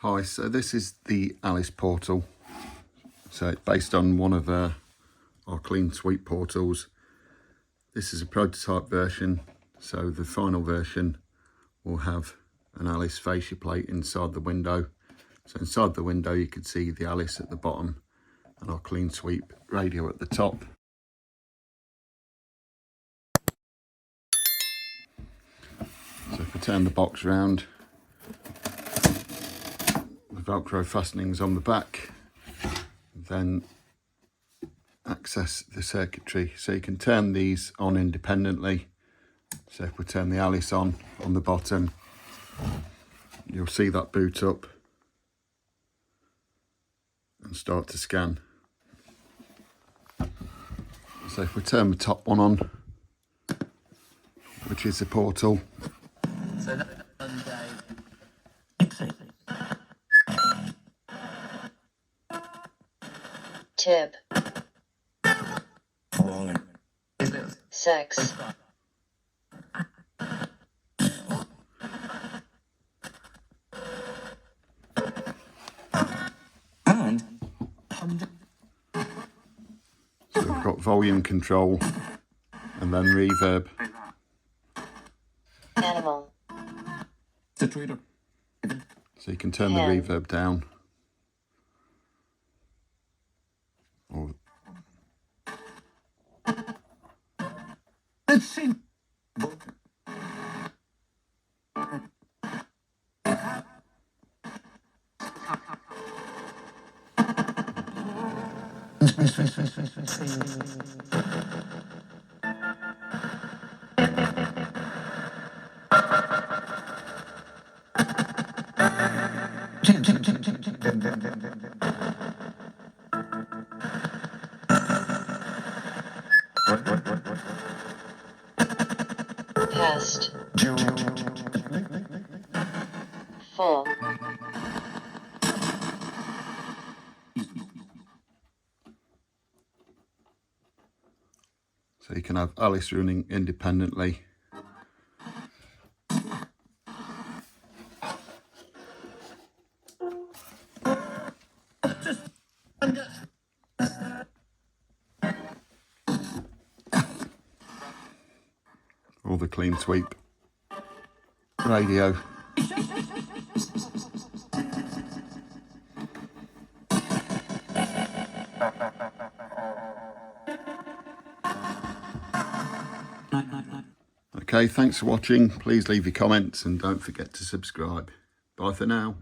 Hi, so this is the Alice portal. So it's based on one of our clean sweep portals. This is a prototype version, so the final version will have an Alice fascia plate inside the window. So inside the window you can see the Alice at the bottom and our clean sweep radio at the top. So if we turn the box round, the Velcro fastenings on the back, then access the circuitry. So you can turn these on independently. So if we turn the Alice on the bottom, you'll see that boot up and start to scan. So if we turn the top one on, which is the portal, tip 6 so we've got volume control and then reverb. animal So you can turn the reverb down. Or pest 4 so you can have Alice running independently. Or the clean sweep radio. Okay, thanks for watching. Please leave your comments and don't forget to subscribe. Bye for now.